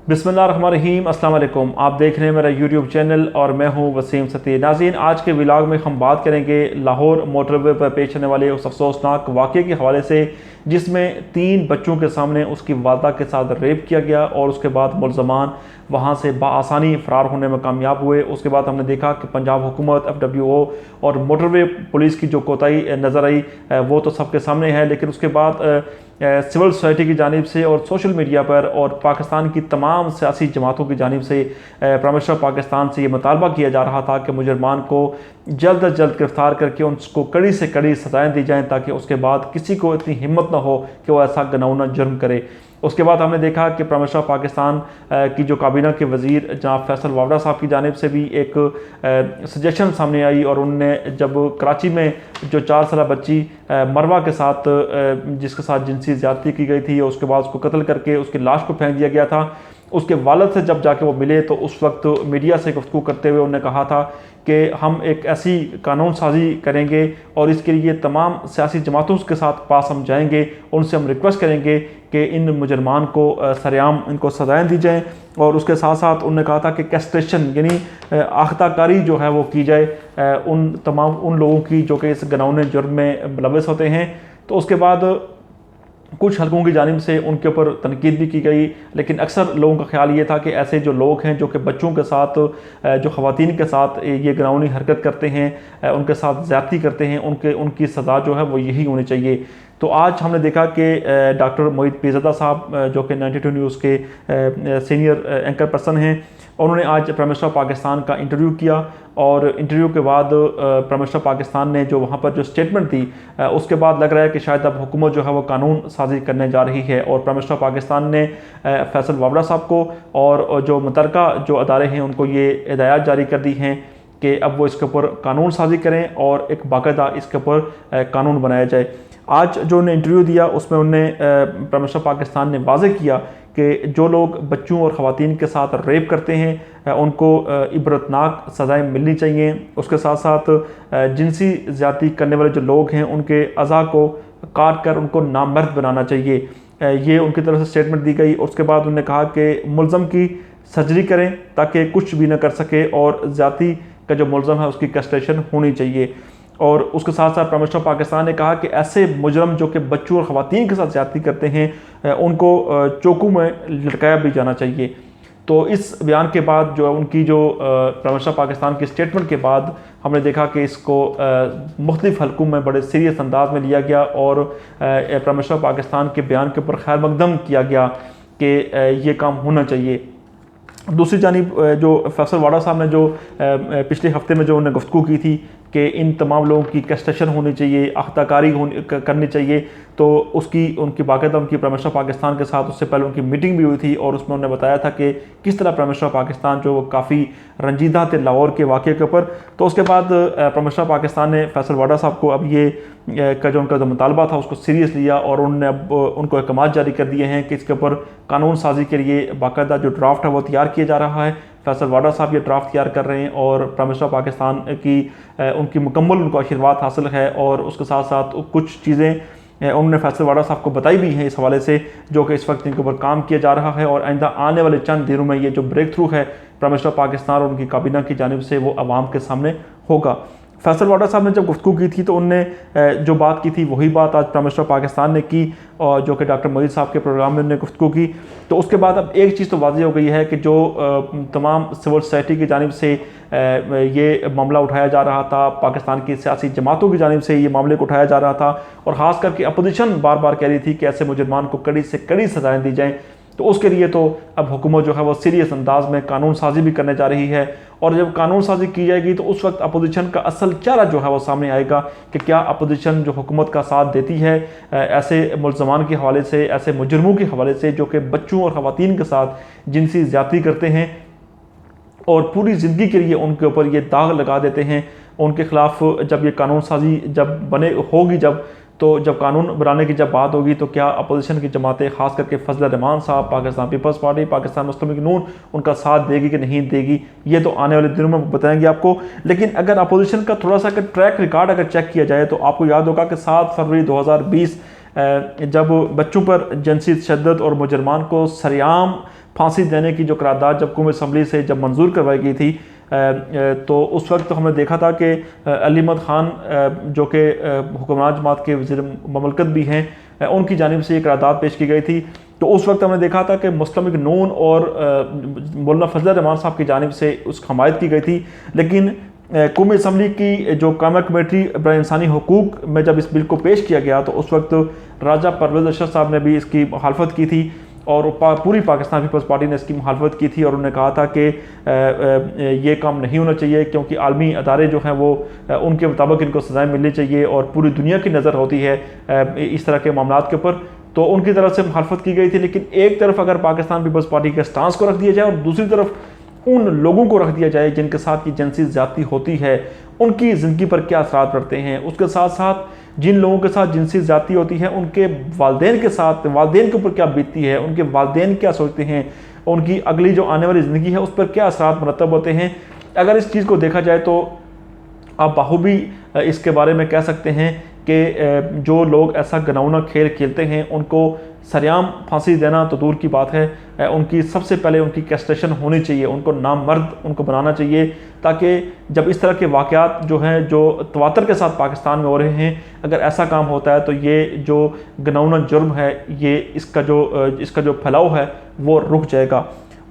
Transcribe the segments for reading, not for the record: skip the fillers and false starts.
بسم اللہ الرحمن الرحیم، السلام علیکم۔ آپ دیکھ رہے ہیں میرا یوٹیوب چینل اور میں ہوں وسیم ستی۔ ناظرین، آج کے ولاگ میں ہم بات کریں گے لاہور موٹر وے پر پیش آنے والے اس افسوسناک واقعے کے حوالے سے، جس میں 3 بچوں کے سامنے اس کی والدہ کے ساتھ ریپ کیا گیا اور اس کے بعد ملزمان وہاں سے بآسانی فرار ہونے میں کامیاب ہوئے۔ اس کے بعد ہم نے دیکھا کہ پنجاب حکومت، FWO اور موٹر وے پولیس کی جو کوتاہی نظر آئی وہ تو سب کے سامنے ہے، لیکن اس کے بعد سول سوسائٹی کی جانب سے اور سوشل میڈیا پر اور پاکستان کی تمام سیاسی جماعتوں کی جانب سے پرائم منسٹر پاکستان سے یہ مطالبہ کیا جا رہا تھا کہ مجرمان کو جلد از جلد گرفتار کر کے ان کو کڑی سے کڑی سزائیں دی جائیں، تاکہ اس کے بعد کسی کو اتنی ہمت نہ ہو کہ وہ ایسا گناؤنا جرم کرے۔ اس کے بعد ہم نے دیکھا کہ پرائم منسٹر پاکستان کی جو کابینہ کے وزیر جناب فیصل واوڈا صاحب کی جانب سے بھی ایک سجیشن سامنے آئی، اور انہوں نے جب کراچی میں جو 4 سالہ بچی مروہ کے ساتھ جس کے ساتھ جنسی زیادتی کی گئی تھی اور اس کے بعد اس کو قتل کر کے اس کی لاش کو پھینک دیا گیا تھا، اس کے والد سے جب جا کے وہ ملے تو اس وقت میڈیا سے گفتگو کرتے ہوئے انہوں نے کہا تھا کہ ہم ایک ایسی قانون سازی کریں گے اور اس کے لیے تمام سیاسی جماعتوں کے ساتھ پاس ہم جائیں گے، ان سے ہم ریکویسٹ کریں گے کہ ان مجرمان کو سرعام ان کو سزائیں دی جائیں، اور اس کے ساتھ ساتھ انہوں نے کہا تھا کہ کیسٹریشن یعنی آختہ کاری جو ہے وہ کی جائے ان لوگوں کی جو کہ اس گناؤنے جرم میں ملوث ہوتے ہیں۔ تو اس کے بعد کچھ حلقوں کی جانب سے ان کے اوپر تنقید بھی کی گئی، لیکن اکثر لوگوں کا خیال یہ تھا کہ ایسے جو لوگ ہیں جو کہ بچوں کے ساتھ جو خواتین کے ساتھ یہ گناؤنی حرکت کرتے ہیں، ان کے ساتھ زیادتی کرتے ہیں، ان کی سزا جو ہے وہ یہی ہونی چاہیے۔ تو آج ہم نے دیکھا کہ ڈاکٹر موید پیرزادہ صاحب جو کہ 92 نیوز کے سینئر اینکر پرسن ہیں، انہوں نے آج پرائم منسٹر پاکستان کا انٹرویو کیا، اور انٹرویو کے بعد پرائم منسٹر پاکستان نے جو وہاں پر جو اسٹیٹمنٹ دی، اس کے بعد لگ رہا ہے کہ شاید اب حکومت جو ہے وہ قانون سازی کرنے جا رہی ہے، اور پرائم منسٹر پاکستان نے فیصل واوڈا صاحب کو اور جو متعلقہ جو ادارے ہیں ان کو یہ ہدایات جاری کر دی ہیں کہ اب وہ اس کے اوپر قانون سازی کریں اور ایک باقاعدہ اس کے اوپر قانون بنایا جائے۔ آج جو انہوں نے انٹرویو دیا اس میں انہوں نے پرائم منسٹر پاکستان نے واضح کیا کہ جو لوگ بچوں اور خواتین کے ساتھ ریپ کرتے ہیں ان کو عبرتناک سزائیں ملنی چاہیے۔ اس کے ساتھ ساتھ جنسی زیادتی کرنے والے جو لوگ ہیں ان کے اعضاء کو کاٹ کر ان کو نامرد بنانا چاہیے، یہ ان کی طرف سے اسٹیٹمنٹ دی گئی۔ اور اس کے بعد انہوں نے کہا کہ ملزم کی سرجری کریں تاکہ کچھ بھی نہ کر سکے، اور زیادتی کا جو ملزم ہے اس کی کیسٹریشن ہونی چاہیے۔ اور اس کے ساتھ ساتھ پرائم منسٹر پاکستان نے کہا کہ ایسے مجرم جو کہ بچوں اور خواتین کے ساتھ زیادتی کرتے ہیں ان کو چوکو میں لٹکایا بھی جانا چاہیے۔ تو اس بیان کے بعد جو ان کی جو پرائم منسٹر پاکستان کی اسٹیٹمنٹ کے بعد ہم نے دیکھا کہ اس کو مختلف حلقوں میں بڑے سیریس انداز میں لیا گیا، اور پرائم منسٹر پاکستان کے بیان کے اوپر خیر مقدم کیا گیا کہ یہ کام ہونا چاہیے۔ دوسری جانب جو فیصل واوڈا صاحب نے جو پچھلے ہفتے میں جو انہوں نے گفتگو کی تھی کہ ان تمام لوگوں کی کیسٹریشن ہونی چاہیے، آختہ کاری کرنی چاہیے، تو ان کی باقاعدہ ان کی پرائم منسٹر پاکستان کے ساتھ اس سے پہلے ان کی میٹنگ بھی ہوئی تھی، اور اس میں انہوں نے بتایا تھا کہ کس طرح پرائم منسٹر پاکستان جو وہ کافی رنجیدہ تھے لاہور کے واقعے کے اوپر۔ تو اس کے بعد پرائم منسٹر پاکستان نے فیصل واوڈا صاحب کو اب یہ ان کا جو مطالبہ تھا اس کو سیریس لیا، اور انہوں نے اب ان کو احکامات جاری کر دیے ہیں کہ اس کے اوپر قانون سازی کے لیے باقاعدہ جو ڈرافٹ ہے وہ تیار کیا جا رہا ہے۔ فیصل واوڈا صاحب یہ ڈرافٹ تیار کر رہے ہیں، اور پرائم منسٹر پاکستان کی ان کی مکمل ان کو آشیرواد حاصل ہے، اور اس کے ساتھ ساتھ کچھ چیزیں انہوں نے فیصل واوڈا صاحب کو بتائی بھی ہیں اس حوالے سے، جو کہ اس وقت ان کے اوپر کام کیا جا رہا ہے، اور آئندہ آنے والے چند دنوں میں یہ جو بریک تھرو ہے پرائم منسٹر پاکستان اور ان کی کابینہ کی جانب سے وہ عوام کے سامنے ہوگا۔ فیصل واوڈا صاحب نے جب گفتگو کی تھی تو انہوں نے جو بات کی تھی وہی بات آج پرائم منسٹر پاکستان نے کی، اور جو کہ ڈاکٹر موید صاحب کے پروگرام میں انہوں نے گفتگو کی۔ تو اس کے بعد اب ایک چیز تو واضح ہو گئی ہے کہ جو تمام سول سوسائٹی کی جانب سے یہ معاملہ اٹھایا جا رہا تھا، پاکستان کی سیاسی جماعتوں کی جانب سے یہ معاملے کو اٹھایا جا رہا تھا، اور خاص کر کے اپوزیشن بار بار کہہ رہی تھی کہ ایسے مجرمان کو کڑی سے کڑی سزائیں دی جائیں، تو اس کے لیے تو اب حکومت جو ہے وہ سیریس انداز میں قانون سازی بھی کرنے جا رہی ہے، اور جب قانون سازی کی جائے گی تو اس وقت اپوزیشن کا اصل چہرہ جو ہے وہ سامنے آئے گا کہ کیا اپوزیشن جو حکومت کا ساتھ دیتی ہے ایسے ملزمان کے حوالے سے، ایسے مجرموں کے حوالے سے جو کہ بچوں اور خواتین کے ساتھ جنسی زیادتی کرتے ہیں اور پوری زندگی کے لیے ان کے اوپر یہ داغ لگا دیتے ہیں۔ ان کے خلاف جب یہ قانون سازی جب ہوگی جب قانون بنانے کی جب بات ہوگی تو کیا اپوزیشن کی جماعتیں خاص کر کے فضل الرحمان صاحب، پاکستان پیپلز پارٹی، پاکستان مسلم لیگ نون ان کا ساتھ دے گی کہ نہیں دے گی، یہ تو آنے والے دنوں میں بتائیں گے آپ کو۔ لیکن اگر اپوزیشن کا تھوڑا سا ٹریک ریکارڈ اگر چیک کیا جائے تو آپ کو یاد ہوگا کہ 7 فروری 2020 جب بچوں پر جنسی تشدد اور مجرمان کو سریعام پھانسی دینے کی جو قرارداد جب قومی اسمبلی سے جب منظور کروائی گئی تھی تو اس وقت ہم نے دیکھا تھا کہ علی احمد خان جو کہ حکمران جماعت کے وزیر مملکت بھی ہیں، ان کی جانب سے یہ قرارداد پیش کی گئی تھی. تو اس وقت ہم نے دیکھا تھا کہ مسلم لیگ نون اور مولانا فضل الرحمان صاحب کی جانب سے اس کی حمایت کی گئی تھی. لیکن قومی اسمبلی کی جو قائمہ کمیٹی برائے انسانی حقوق میں جب اس بل کو پیش کیا گیا تو اس وقت راجہ پرویز اشرف صاحب نے بھی اس کی مخالفت کی تھی، اور پوری پاکستان پیپلز پارٹی نے اس کی مخالفت کی تھی، اور انہوں نے کہا تھا کہ یہ کام نہیں ہونا چاہیے کیونکہ عالمی ادارے جو ہیں وہ ان کے مطابق ان کو سزائیں ملنی چاہیے، اور پوری دنیا کی نظر ہوتی ہے اس طرح کے معاملات کے اوپر. تو ان کی طرف سے مخالفت کی گئی تھی. لیکن ایک طرف اگر پاکستان پیپلز پارٹی کے سٹانس کو رکھ دیا جائے اور دوسری طرف ان لوگوں کو رکھ دیا جائے جن کے ساتھ یہ جنسی زیادتی ہوتی ہے، ان کی زندگی پر کیا اثرات پڑتے ہیں، اس کے ساتھ ساتھ جن لوگوں کے ساتھ جنسی زیادتی ہوتی ہے ان کے والدین کے ساتھ، والدین کے اوپر کیا بیتتی ہے، ان کے والدین کیا سوچتے ہیں، ان کی اگلی جو آنے والی زندگی ہے اس پر کیا اثرات مرتب ہوتے ہیں. اگر اس چیز کو دیکھا جائے تو آپ بخوبی اس کے بارے میں کہہ سکتے ہیں کہ جو لوگ ایسا گناؤنا کھیل کھیلتے ہیں ان کو سریعام پھانسی دینا تو دور کی بات ہے، ان کی سب سے پہلے ان کی کیسٹریشن ہونی چاہیے، ان کو نامرد ان کو بنانا چاہیے، تاکہ جب اس طرح کے واقعات جو ہیں جو تواتر کے ساتھ پاکستان میں ہو رہے ہیں، اگر ایسا کام ہوتا ہے تو یہ جو گناؤنا جرم ہے یہ اس کا جو پھیلاؤ ہے وہ رک جائے گا.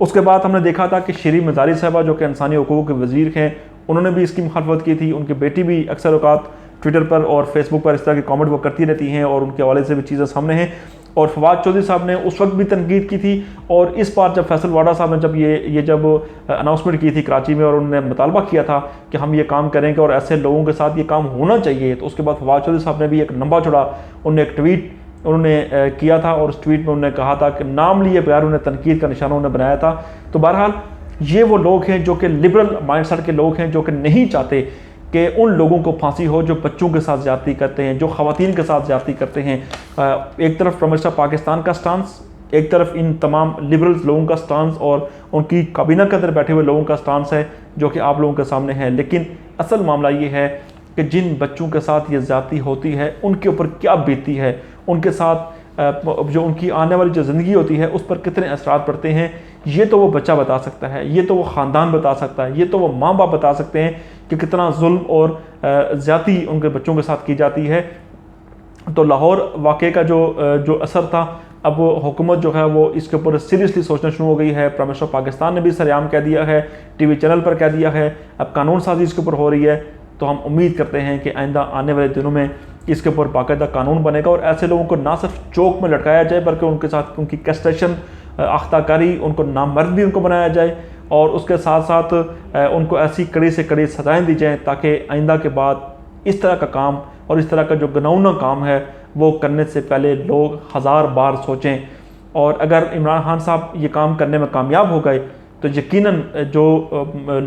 اس کے بعد ہم نے دیکھا تھا کہ شیریں مزاری صاحبہ جو کہ انسانی حقوق کے وزیر ہیں، انہوں نے بھی اس کی مخالفت کی تھی. ان کی بیٹی بھی اکثر اوقات ٹویٹر پر اور فیس بک پر اس طرح کے کامنٹ وہ کرتی رہتی ہیں اور ان کے حوالے سے بھی چیزیں سامنے ہیں. اور فواد چودھری صاحب نے اس وقت بھی تنقید کی تھی، اور اس بار جب فیصل واڈا صاحب نے جب یہ اناؤنسمنٹ کی تھی کراچی میں اور انہوں نے مطالبہ کیا تھا کہ ہم یہ کام کریں گے اور ایسے لوگوں کے ساتھ یہ کام ہونا چاہیے، تو اس کے بعد فواد چودھری صاحب نے بھی ایک لمبا چوڑا ایک ٹویٹ انہوں نے کیا تھا، اور اس ٹویٹ میں انہوں نے کہا تھا کہ نام لیے بغیر انہیں تنقید کا نشانہ انہوں نے بنایا تھا. تو بہرحال یہ وہ لوگ ہیں جو کہ لبرل مائنڈ سیٹ کے لوگ ہیں، جو کہ نہیں چاہتے کہ ان لوگوں کو پھانسی ہو جو بچوں کے ساتھ زیادتی کرتے ہیں، جو خواتین کے ساتھ زیادتی کرتے ہیں. ایک طرف پرائم منسٹر پاکستان کا سٹانس، ایک طرف ان تمام لبرلز لوگوں کا سٹانس اور ان کی کابینہ کے اندر بیٹھے ہوئے لوگوں کا سٹانس ہے جو کہ آپ لوگوں کے سامنے ہے. لیکن اصل معاملہ یہ ہے کہ جن بچوں کے ساتھ یہ زیادتی ہوتی ہے ان کے اوپر کیا بیتتی ہے، ان کے ساتھ جو ان کی آنے والی جو زندگی ہوتی ہے اس پر کتنے اثرات پڑتے ہیں، یہ تو وہ بچہ بتا سکتا ہے، یہ تو وہ خاندان بتا سکتا ہے، یہ تو وہ ماں باپ بتا سکتے ہیں کہ کتنا ظلم اور زیادتی ان کے بچوں کے ساتھ کی جاتی ہے. تو لاہور واقعے کا جو اثر تھا، اب حکومت جو ہے وہ اس کے اوپر سیریسلی سوچنا شروع ہو گئی ہے. پرائم منسٹر پاکستان نے بھی سریعام کہہ دیا ہے، ٹی وی چینل پر کہہ دیا ہے، اب قانون سازی اس کے اوپر ہو رہی ہے. تو ہم امید کرتے ہیں کہ آئندہ آنے والے دنوں میں اس کے اوپر باقاعدہ قانون بنے گا اور ایسے لوگوں کو نہ صرف چوک میں لٹکایا جائے بلکہ ان کے ساتھ ان کی کیسٹریشن، اختہ کاری، ان کو نامرد بھی ان کو بنایا جائے، اور اس کے ساتھ ساتھ ان کو ایسی کڑی سے کڑی سزائیں دی جائیں تاکہ آئندہ کے بعد اس طرح کا کام اور اس طرح کا جو گناؤنا کام ہے وہ کرنے سے پہلے لوگ 1000 بار سوچیں. اور اگر عمران خان صاحب یہ کام کرنے میں کامیاب ہو گئے تو یقیناً جو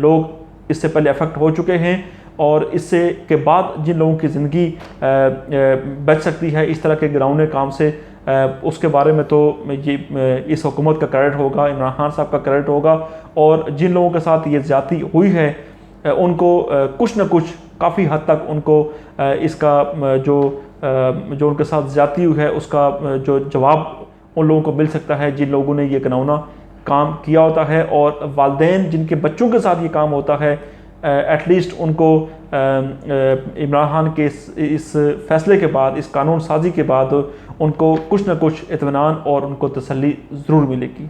لوگ اس سے پہلے افیکٹ ہو چکے ہیں اور اس سے کے بعد جن لوگوں کی زندگی بچ سکتی ہے اس طرح کے گناؤنے کام سے، اس کے بارے میں تو یہ اس حکومت کا کریڈٹ ہوگا، عمران خان صاحب کا کریڈٹ ہوگا. اور جن لوگوں کے ساتھ یہ زیادتی ہوئی ہے ان کو کچھ نہ کچھ کافی حد تک ان کو اس کا جو ان کے ساتھ زیادتی ہوئی ہے اس کا جو جواب ان لوگوں کو مل سکتا ہے جن لوگوں نے یہ گناؤنا کام کیا ہوتا ہے. اور والدین جن کے بچوں کے ساتھ یہ کام ہوتا ہے، ایٹ لیسٹ ان کو عمران خان کے اس فیصلے کے بعد، اس قانون سازی کے بعد ان کو کچھ نہ کچھ اطمینان اور ان کو تسلی ضرور ملے گی.